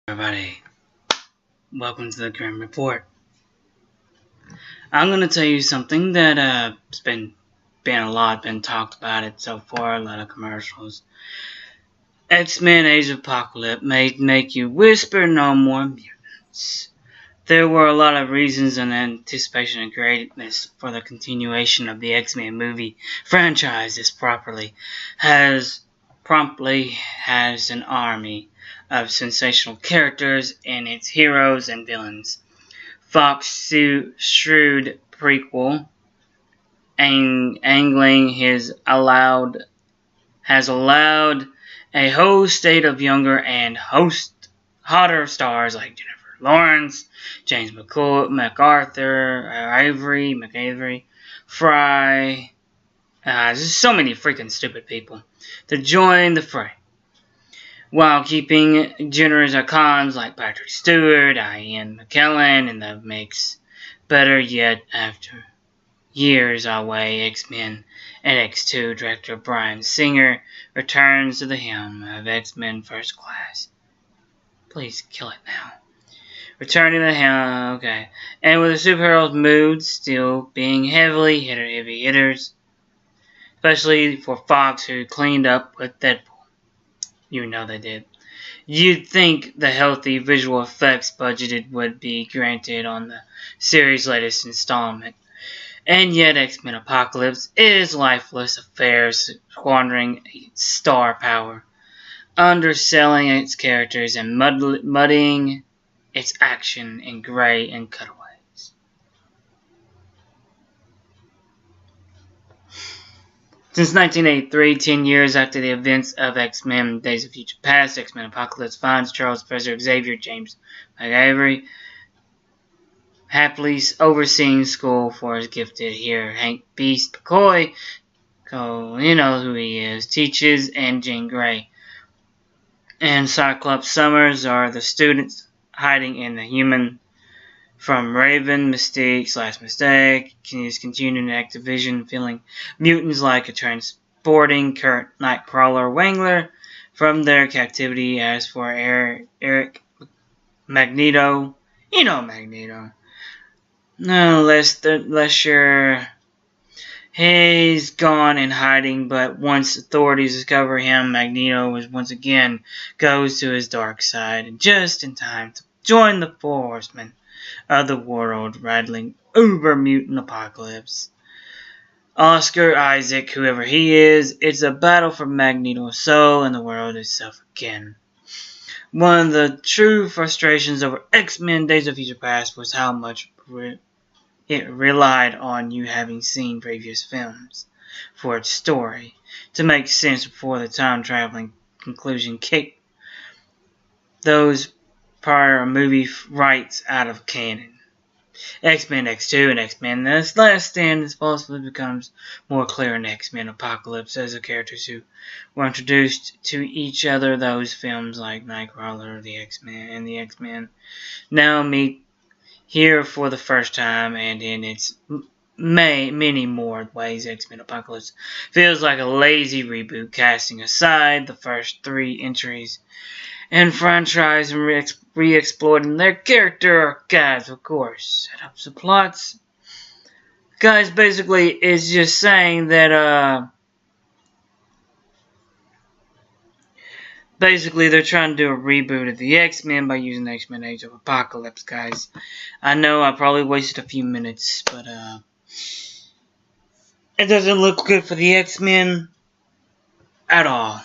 Everybody, welcome to the Grim Report. I'm gonna tell you something that has been talked about it so far, a lot of commercials. X-Men Age of Apocalypse may make you whisper no more mutants. There were a lot of reasons and anticipation and greatness for the continuation of the X-Men movie franchise. This promptly has an army of sensational characters and its heroes and villains. Fox's shrewd prequel, angling has allowed a whole state of younger and hotter stars like Jennifer Lawrence, James McAvoy, Fry, just so many freaking stupid people to join the fray, while keeping generous icons like Patrick Stewart, Ian McKellen in the mix. Better yet, after years away, X-Men and X2 director Bryan Singer returns to the helm of X-Men First Class. Please kill it now. Returning to the helm, okay. And with the superheroes' moods still being heavy hitters, especially for Fox, who cleaned up with Deadpool. You know they did. You'd think the healthy visual effects budgeted would be granted on the series' latest installment. And yet X-Men Apocalypse is lifeless affairs, squandering its star power, underselling its characters, and muddying its action in gray and cutaways. Since 1983, 10 years after the events of X-Men Days of Future Past, X-Men Apocalypse finds Charles Professor Xavier James McAvoy happily overseeing school for his gifted hero Hank Beast McCoy, you know who he is, teaches, and Jean Grey and Cyclops Summers are the students hiding in the human. From Raven, Mystique, Mistake, his continuing Activision, feeling mutants like a transporting Kurt Nightcrawler Wangler from their captivity. As for Eric Magneto, you know Magneto. No, less sure he's gone in hiding, but once authorities discover him, Magneto once again goes to his dark side, and just in time to join the Four Horsemen of the world-rattling uber-mutant apocalypse. Oscar Isaac, whoever he is, it's a battle for Magneto's soul and the world itself again. One of the true frustrations over X-Men Days of Future Past was how much it relied on you having seen previous films for its story to make sense before the time-traveling conclusion kicked those prior movie rights out of canon. X-Men X2 and X-Men The Last Stand supposedly becomes more clear in X-Men Apocalypse as the characters who were introduced to each other. Those films like Nightcrawler, the X-Men now meet here for the first time, and in its many more ways, X-Men Apocalypse feels like a lazy reboot, casting aside the first 3 entries and franchise and re-exploiting their character archives, of course. Set up the plots. Guys, basically, it's just saying that, basically, they're trying to do a reboot of the X-Men by using X-Men Age of Apocalypse, guys. I know I probably wasted a few minutes, but, it doesn't look good for the X-Men at all.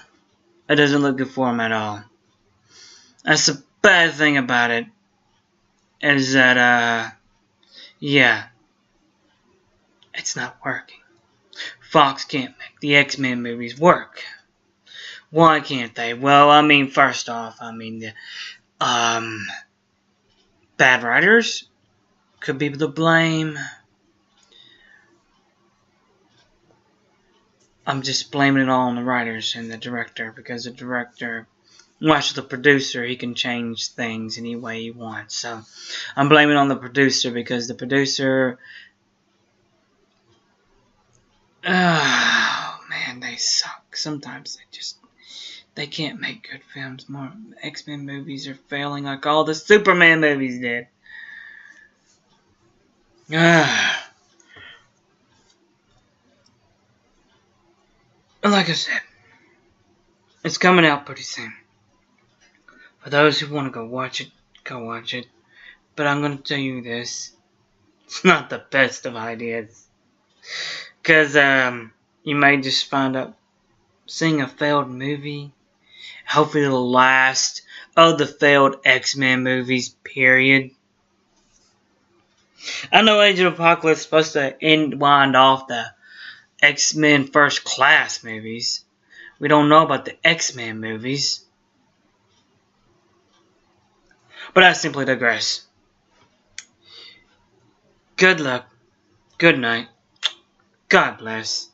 It doesn't look good for them at all. That's the bad thing about it, is that, yeah, it's not working. Fox can't make the X-Men movies work. Why can't they? Well, I mean, first off, the, bad writers could be to blame. I'm just blaming it all on the writers and the director, because the director, watch the producer, he can change things any way he wants. So I'm blaming it on the producer, because the producer, oh man, they suck. Sometimes They can't make good films. More X-Men movies are failing like all the Superman movies did. Like I said, it's coming out pretty soon. For those who want to go watch it, go watch it. But I'm going to tell you this. It's not the best of ideas. Because you may just find up seeing a failed movie. Hopefully the last of the failed X-Men movies, period. I know Age of Apocalypse is supposed to wind off the X-Men First Class movies. We don't know about the X-Men movies. But I simply digress. Good luck. Good night. God bless.